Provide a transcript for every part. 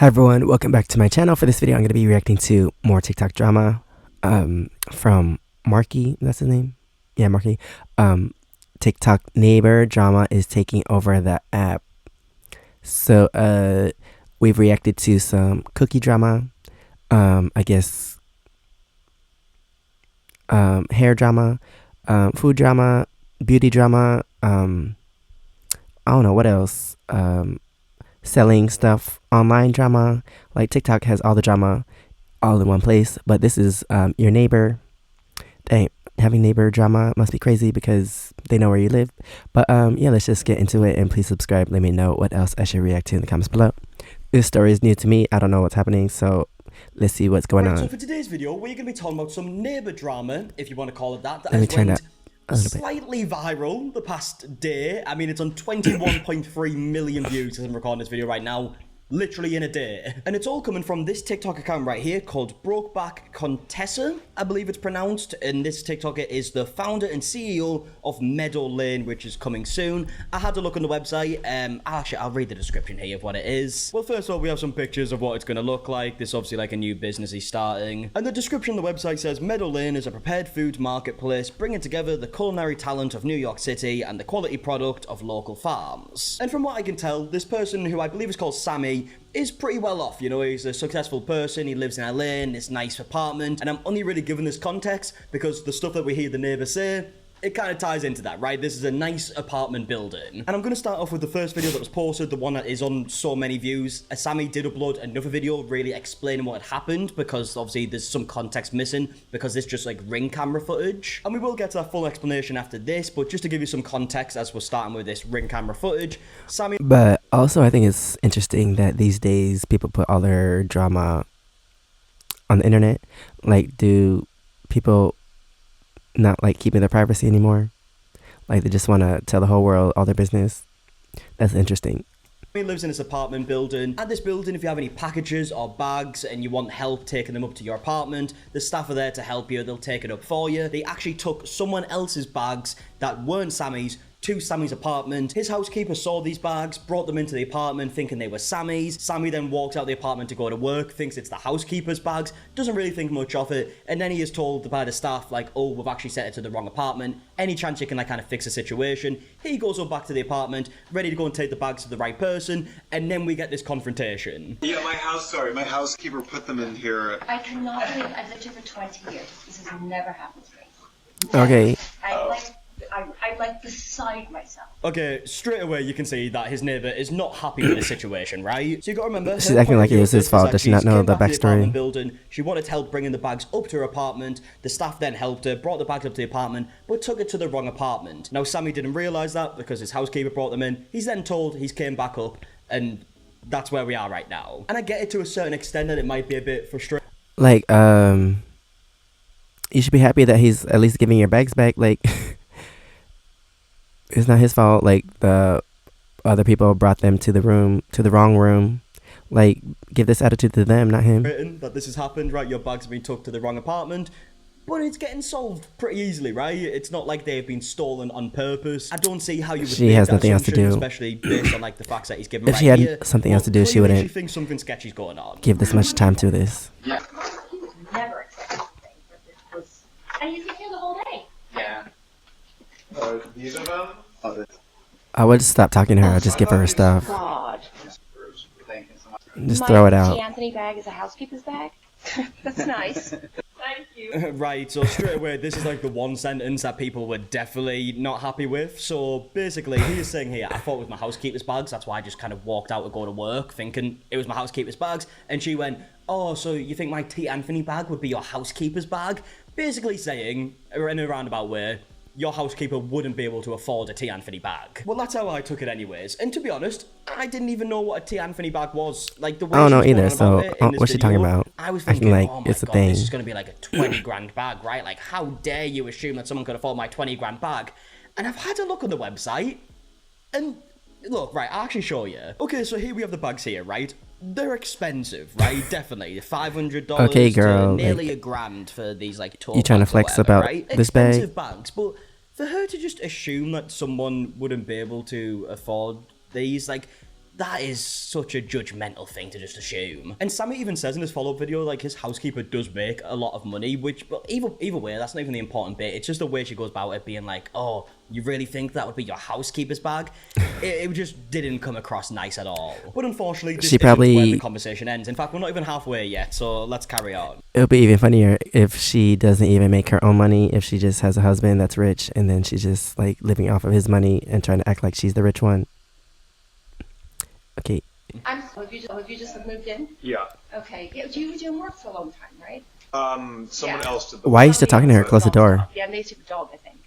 Hi everyone, welcome back to my channel. For this video, I'm going to be reacting to more TikTok drama from Marky, that's his name? Yeah, Marky. TikTok Neighbor drama is taking over the app. So we've reacted to some cookie drama, I guess hair drama, food drama, beauty drama, I don't know what else, selling stuff, online drama. Like TikTok has all the drama all in one place, but this is your neighbor. Dang, having neighbor drama must be crazy because they know where you live. But yeah, let's just get into it, and please subscribe. Let me know what else I should react to in the comments below. This story is new to me. I don't know what's happening, so let's see what's going on. So for today's video, we're going to be talking about some neighbor drama, if you want to call it that. Let me turn that Slightly viral the past day. I mean, it's on 21.3 million views as I'm recording this video right now, literally in a day. And it's all coming from this TikTok account right here called Brokeback Contessa, I believe it's pronounced. And this TikToker is the founder and CEO of Meadow Lane, which is coming soon. I had to look on the website. Actually, I'll read the description here of what it is. Well, first of all, we have some pictures of what it's going to look like. This is obviously like a new business he's starting. And the description on the website says, Meadow Lane is a prepared food marketplace bringing together the culinary talent of New York City and the quality product of local farms. And from what I can tell, this person, who I believe is called Sammy, is pretty well off. You know, he's a successful person, he lives in LA in this nice apartment, and I'm only really giving this context because the stuff that we hear the neighbor say, it kind of ties into that, right? This is a nice apartment building. And I'm going to start off with the first video that was posted, the one that is on so many views. Sammy did upload another video really explaining what had happened, because obviously there's some context missing because it's just like ring camera footage. And we will get to that full explanation after this, but just to give you some context as we're starting with this ring camera footage, Sammy... But also I think it's interesting that these days people put all their drama on the internet. Like, do people not like keeping their privacy anymore? Like, they just want to tell the whole world all their business? That's interesting. He lives in this apartment building. At this building, if you have any packages or bags and you want help taking them up to your apartment, the staff are there to help you. They'll take it up for you. They actually took someone else's bags that weren't Sammy's to Sammy's apartment. His housekeeper saw these bags, brought them into the apartment thinking they were Sammy's. Sammy then walks out the apartment to go to work, thinks it's the housekeeper's bags, doesn't really think much of it, and then he is told by the staff, like, oh, we've actually sent it to the wrong apartment. Any chance you can, like, kind of fix the situation? He goes up back to the apartment, ready to go and take the bags to the right person, and then we get this confrontation. Yeah, my housekeeper put them in here. I cannot believe I've lived here for 20 years. This has never happened to me. Okay. I like beside myself. Okay, straight away you can see that his neighbor is not happy with the situation, right? So you got to remember, she's acting like it was his fault. Does she not know the backstory? Building. She wanted help bringing the bags up to her apartment. The staff then helped her, brought the bags up to the apartment, but took it to the wrong apartment. Now Sammy didn't realize that because his housekeeper brought them in. He's then told he's came back up, and that's where we are right now. And I get it to a certain extent that it might be a bit frustrating. Like, you should be happy that he's at least giving your bags back. Like, it's not his fault. Like, the other people brought them to the wrong room. Like, give this attitude to them, not him. That this has happened, right? Your bags have been took to the wrong apartment. But it's getting solved pretty easily, right? It's not like they've been stolen on purpose. I don't see how you would. She has nothing else to do, especially based on like the facts that he's given. If she had something else to do, she wouldn't. She thinks something sketchy's going on. Give this much time to this. Yeah. Never expected anything, but this was. And he's been here the whole day. Yeah. These are them? I would just stop talking to her. I'd just give her her stuff. God. Just throw it out. My Anthony bag is a housekeeper's bag. That's nice. Thank you. Right, so straight away, this is like the one sentence that people were definitely not happy with. So basically, he is saying here, I thought it was my housekeeper's bags. That's why I just kind of walked out to go to work thinking it was my housekeeper's bags. And she went, oh, so you think my T. Anthony bag would be your housekeeper's bag? Basically saying, in a roundabout way, your housekeeper wouldn't be able to afford a T. Anthony bag. Well, that's how I took it anyways. And to be honest, I didn't even know what a T. Anthony bag was. Like, the way I don't know either, so what's she talking about? I was thinking, like, oh my it's a God, thing. this is going to be like a 20 grand bag, right? Like, how dare you assume that someone could afford my 20 grand bag? And I've had a look on the website, and look, right, I'll actually show you. Okay, so here we have the bags here, right? They're expensive, right? Definitely. $500 okay, girl, to nearly like, $1,000 for these, like, tote you trying to flex whatever, about right? this bag? Expensive bags, but for her to just assume that someone wouldn't be able to afford these, like, that is such a judgmental thing to just assume. And Sammy even says in his follow-up video, like, his housekeeper does make a lot of money, which, but either way, that's not even the important bit. It's just the way she goes about it, being like, oh, you really think that would be your housekeeper's bag? it just didn't come across nice at all. But unfortunately, this isn't where the conversation ends. In fact, we're not even halfway yet, so let's carry on. It'll be even funnier if she doesn't even make her own money, if she just has a husband that's rich, and then she's just, like, living off of his money and trying to act like she's the rich one. Okay. Have you just moved in? Yeah. Okay. Yeah, you didn't work for a long time, right? Someone else did. Why are you still talking to her? Close the door. Yeah, and they took a dog, I think.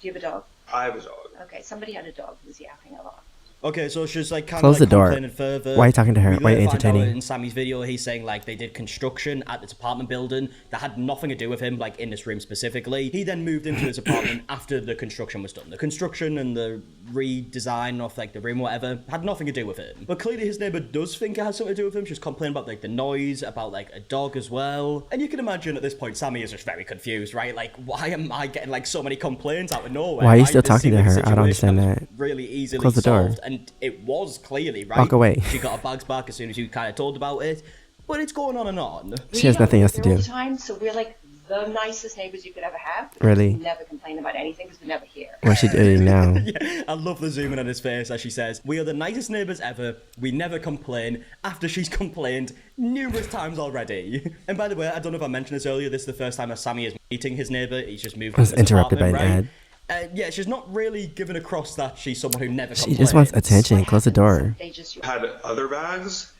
Do you have a dog? I have a dog. Okay, somebody had a dog who was yapping a lot. Okay, so she's like kind Close of like the door. complaining further. Why are you talking to her? Why are you find out entertaining? in Sammy's video, he's saying like they did construction at this apartment building that had nothing to do with him, like in this room specifically. He then moved into his apartment after the construction was done. The construction and the redesign of like the room or whatever had nothing to do with him. But clearly his neighbor does think it has something to do with him. She's complaining about like the noise, about like a dog as well. And you can imagine at this point, Sammy is just very confused, right? Like, why am I getting like so many complaints out of nowhere? Why are you right? still This talking seemed to like a her? I don't situation understand that was that. really easily Close the door. solved, and it was clearly, right? Walk away. She got her bags back as soon as you kind of told about it, but it's going on and on. She has nothing else to do. All the time, so we're like the nicest neighbors you could ever have. Really? We never complain about anything because we're never here. What's she doing now? Yeah, I love the zoom in on his face as she says, "We are the nicest neighbours ever. We never complain," after she's complained numerous times already. And by the way, I don't know if I mentioned this earlier, this is the first time that Sammy is meeting his neighbour. He's just moved I was into his interrupted by an apartment, ad. right? Yeah, she's not really given across that she's someone who never She complains. just wants attention. Close the door. They just Had other bags,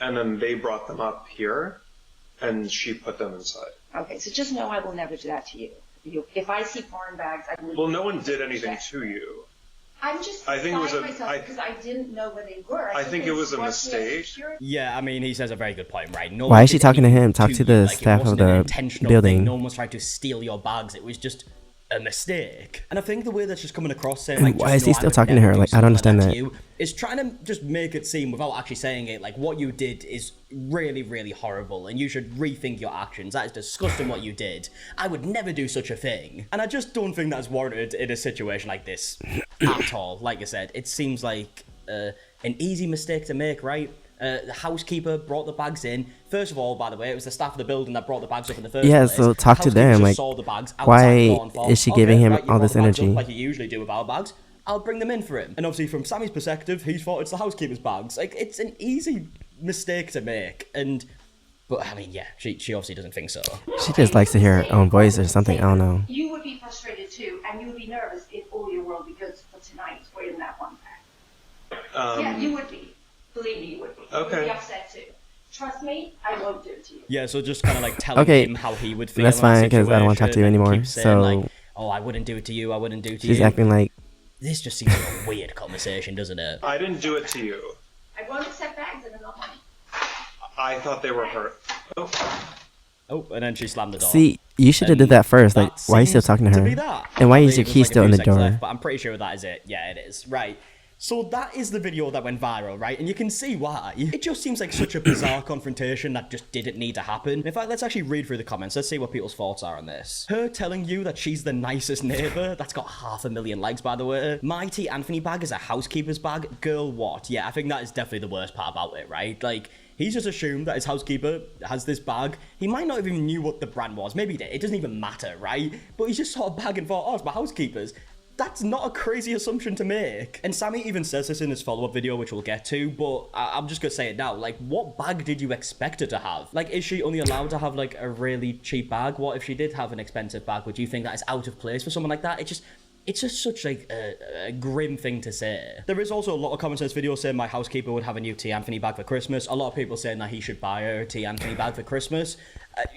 and then they brought them up here, and she put them inside. Okay, so just know I will never do that to you. If I see foreign bags, I will. Well, no one did anything to you. I'm just I think it was beside myself because I didn't know where they were. I think it was a mistake. Yeah, I mean, he says a very good point, right? No Why one is she did talking to anything him? Talk to you. the Like, it staff of wasn't an the intentional building. thing. No one was trying to steal your bags. It was just a mistake. And I think the way that's just coming across saying, And like, why just is he know I still would talking to never her? do Like, I don't something understand like that. to you, is trying to just make it seem, without actually saying it, like, what you did is really, really horrible, and you should rethink your actions. That is disgusting what you did. I would never do such a thing. And I just don't think that's warranted in a situation like this at all. Like I said, it seems like an easy mistake to make, right? The housekeeper brought the bags in. First of all, by the way, it was the staff of the building that brought the bags up in the first Yeah, place. so talk to Housekeeper them, just like, saw the bags why outside the door and thought, is she "Okay, giving him right, you all brought this the bags up energy?" like you usually do with our bags. I'll bring them in for him. And obviously, from Sammy's perspective, he thought it's the housekeeper's bags. Like, it's an easy mistake to make. But I mean, yeah, she obviously doesn't think so. She just likes to hear her own voice or something. I don't know. You would be frustrated too, and you would be nervous if all your world be good for tonight were in that one bag. Yeah, you would be. Believe me, you would be. Okay. You'd be upset too. Trust me, I won't do it to you. Yeah, so just kind of like telling Okay, him how he would feel. that's in fine, that 'cause I don't wanna talk to you situation, and anymore, keep saying, so- like, oh, I wouldn't do it to you. I wouldn't do it to She's you. acting like This just seems like a weird conversation, doesn't it? I didn't do it to you. I won't accept bags and I'm not money. I thought they were hurt. Oh. Oh, and then she slammed the door. See, you should have did that first. Like, That why are you still seems talking to be her? that. And why I is believe your there's, key like, a still few in the seconds door? left, but I'm pretty sure that is it. Yeah, it is. Right. So that is the video that went viral, right? And you can see why. It just seems like such a bizarre confrontation that just didn't need to happen. In fact, let's actually read through the comments. Let's see what people's thoughts are on this. Her telling you that she's the nicest neighbour. That's got 500,000 likes, by the way. Mighty Anthony bag is a housekeeper's bag. Girl, what? Yeah, I think that is definitely the worst part about it, right? Like, he's just assumed that his housekeeper has this bag. He might not even knew what the brand was. Maybe he did. It doesn't even matter, right? But he's just saw a bag and thought, oh, it's my housekeeper's. That's not a crazy assumption to make. And Sammy even says this in his follow-up video, which we'll get to, but I'm just gonna say it now. Like, what bag did you expect her to have? Like, is she only allowed to have, like, a really cheap bag? What if she did have an expensive bag? Would you think that is out of place for someone like that? It's just such, like, a grim thing to say. There is also a lot of comments in this video saying my housekeeper would have a new T. Anthony bag for Christmas. A lot of people saying that he should buy her a T. Anthony bag for Christmas.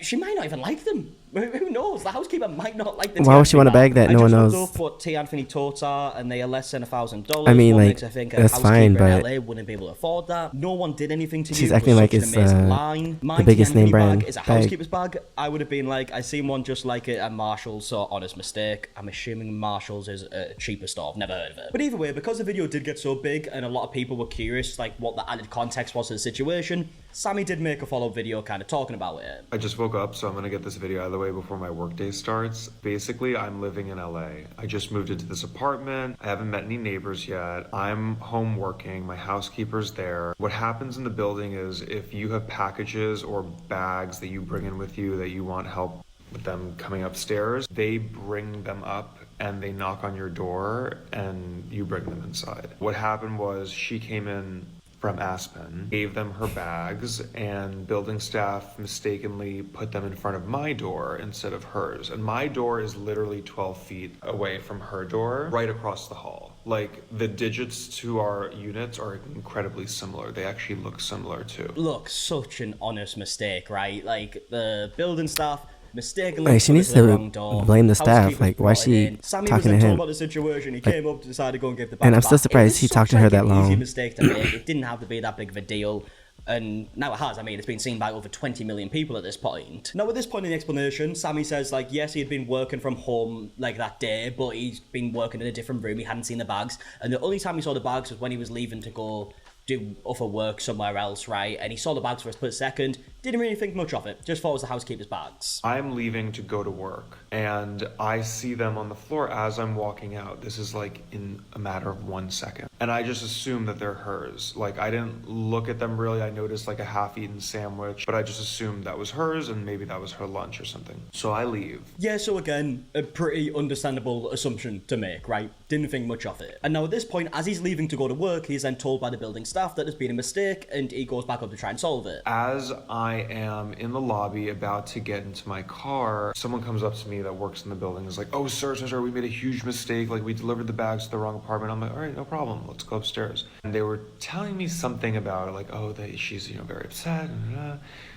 She might not even like them. Who knows? The housekeeper might not like the T. Why would she want a Anthony bag that no one I knows? just looked up what T. Anthony totes are, and they are less than $1,000. I mean, What like, makes her think a that's fine, housekeeper in but LA wouldn't be able to afford that. No one did anything to you. she's It acting was like such an it's, amazing line. My the biggest T. Anthony name brand bag is a bag. housekeeper's bag. I would have been like, I seen one just like it at Marshall's, so honest mistake. I'm assuming Marshall's Essentials is a cheaper store. I've never heard of it. But either way, because the video did get so big and a lot of people were curious like what the added context was to the situation, Sammy did make a follow-up video kind of talking about it. I just woke up, so I'm gonna get this video out of the way before my workday starts. Basically, I'm living in LA. I just moved into this apartment. I haven't met any neighbors yet. I'm home working. My housekeeper's there. What happens in the building is if you have packages or bags that you bring in with you that you want help with them coming upstairs, they bring them up and they knock on your door and you bring them inside. What happened was she came in from Aspen, gave them her bags, and building staff mistakenly put them in front of my door instead of hers. And my door is literally 12 feet away from her door, right across the hall. Like, the digits to our units are incredibly similar. They actually look similar too. Look, such an honest mistake, right? Like, the building staff mistakenly like, she needs to blame the staff. Like, why is she Sammy talking to was told him? about the situation. He came up to decide to go and give the back. And I'm still surprised he talked to her that Easy long. mistake to make. It didn't have to be that big of a deal. And now it has. I mean, it's been seen by over 20 million people at this point. Now, at this point in the explanation, Sammy says, like, yes, he had been working from home, like, that day, but he's been working in a different room. He hadn't seen the bags. And the only time he saw the bags was when he was leaving to go do other work somewhere else, right? And he saw the bags for a split second, didn't really think much of it, just thought it was the housekeeper's bags. I'm leaving to go to work and I see them on the floor as I'm walking out. This is like in a matter of 1 second. And I just assume that they're hers. Like, I didn't look at them really. I noticed like a half-eaten sandwich, but I just assumed that was hers and maybe that was her lunch or something. So I leave. Yeah, so again, a pretty understandable assumption to make, right? Didn't think much of it. And now at this point, as he's leaving to go to work, he's then told by the building staff that there's been a mistake and he goes back up to try and solve it. As I am in the lobby about to get into my car, someone comes up to me that works in the building and is like, oh, sir, we made a huge mistake. Like, we delivered the bags to the wrong apartment. I'm like, all right, no problem. Let's go upstairs. And they were telling me something about it, like, oh, she's, very upset.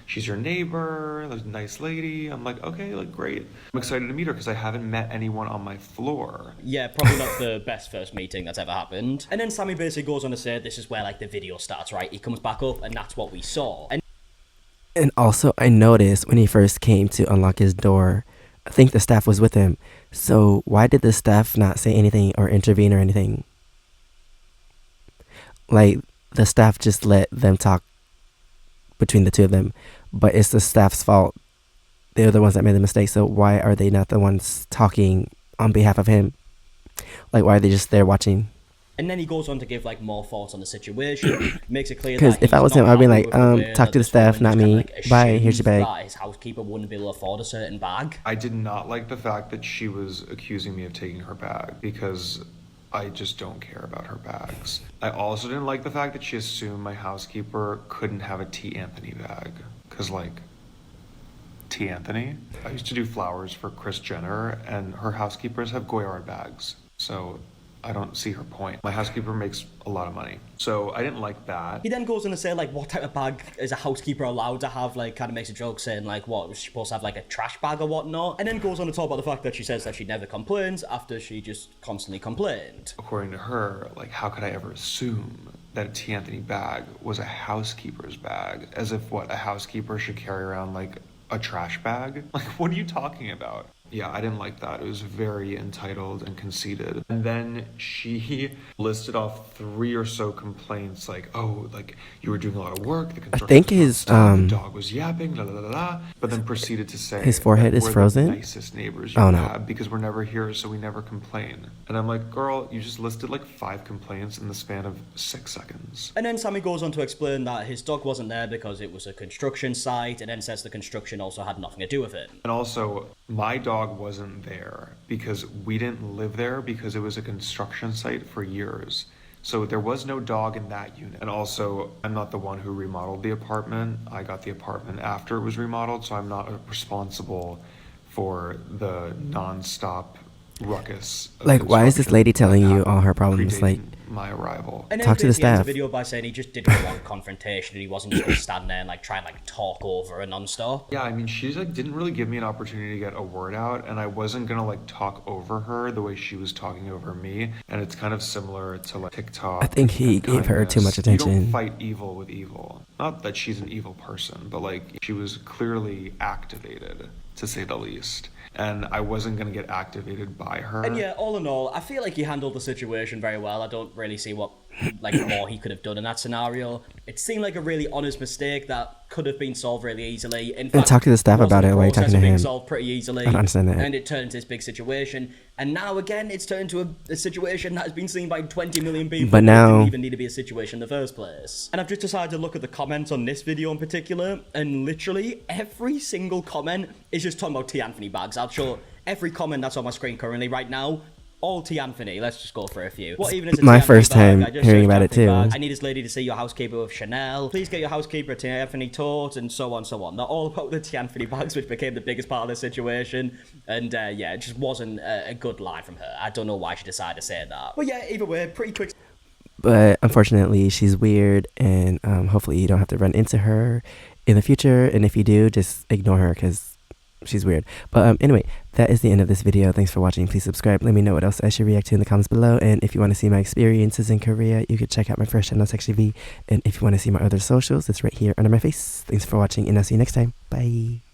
She's your neighbor, a nice lady. I'm like, okay, like, great. I'm excited to meet her because I haven't met anyone on my floor. Yeah, probably not the best first meeting that's ever happened. And then Sammy basically goes on to say, this is where, like, the video starts, right? He comes back up and that's what we saw. And also, I noticed when he first came to unlock his door, I think the staff was with him. So why did the staff not say anything or intervene or anything? Like, the staff just let them talk between the two of them, but it's the staff's fault. They're the ones that made the mistake, so why are they not the ones talking on behalf of him? Like, why are they just there watching? And then he goes on to give, like, more thoughts on the situation, makes it clear that because if I was him, I'd be like, talk to the staff, not me. Like, Bye, here's your bag. That his housekeeper wouldn't be able to afford a certain bag. I did not like the fact that she was accusing me of taking her bag because I just don't care about her bags. I also didn't like the fact that she assumed my housekeeper couldn't have a T. Anthony bag. Because, like, T. Anthony? I used to do flowers for Kris Jenner, and her housekeepers have Goyard bags. So I don't see her point. My housekeeper makes a lot of money. So I didn't like that. He then goes on to say, like, what type of bag is a housekeeper allowed to have? Like, kind of makes a joke saying, like, what, was she supposed to have, like, a trash bag or whatnot? And then goes on to talk about the fact that she says that she never complains after she just constantly complained. According to her, like, how could I ever assume that a T. Anthony bag was a housekeeper's bag? As if, what, a housekeeper should carry around, like, a trash bag? Like, what are you talking about? Yeah, I didn't like that. It was very entitled and conceited. And then she listed off 3 or so complaints, like, oh, like, you were doing a lot of work, the construction I think his the dog was yapping, la la la la, but then proceeded to say his forehead is we're frozen. the nicest neighbors you have because we're never here, so we never complain. And I'm like, girl, you just listed like 5 complaints in the span of 6 seconds. And then Sammy goes on to explain that his dog wasn't there because it was a construction site, and then says the construction also had nothing to do with it. And also, my dog wasn't there because we didn't live there because it was a construction site for years. So there was no dog in that unit. And also, I'm not the one who remodeled the apartment. I got the apartment after it was remodeled, so I'm not responsible for the non-stop ruckus. Like, why is this lady telling you all her problems? Like, my arrival. And then talk to the staff. Ends the video by saying he just didn't want confrontation and he wasn't just going to stand there and like try and like talk over her non-stop. Yeah, I mean, she's like didn't really give me an opportunity to get a word out, and I wasn't gonna like talk over her the way she was talking over me. And it's kind of similar to like TikTok. I think he gave her too much attention. You don't fight evil with evil. Not that she's an evil person, but like she was clearly activated. to say the least. And I wasn't going to get activated by her. And yeah, all in all, I feel like he handled the situation very well. I don't really see what more he could have done in that scenario. It seemed like a really honest mistake that could have been solved really easily. In fact, and talk to the staff about it while you're talking to him. Solved pretty easily. I don't understand that. And it turned into this big situation. And now again, it's turned into a situation that has been seen by 20 million people. But now, it didn't even need to be a situation in the first place. And I've just decided to look at the comments on this video in particular, and literally every single comment is just talking about T. Anthony bags. I'll show every comment that's on my screen currently right now. All T. Anthony. Let's just go for a few. What even is a my T. first Anthony time bag? hearing about it too. I need this lady to see your housekeeper with Chanel. Please get your housekeeper a T. Anthony tote, and so on, so on. They're all about the T. Anthony bags, which became the biggest part of the situation. And yeah, it just wasn't a good line from her. I don't know why she decided to say that. But yeah, either way, pretty quick. But unfortunately, she's weird, and hopefully you don't have to run into her in the future. And if you do, just ignore her because she's weird. But anyway, that is the end of this video. Thanks for watching. Please subscribe. Let me know what else I should react to in the comments below. And if you want to see my experiences in Korea, you could check out my first channel, SEKSHI. And if you want to see my other socials, it's right here under my face. Thanks for watching, and I'll see you next time. Bye.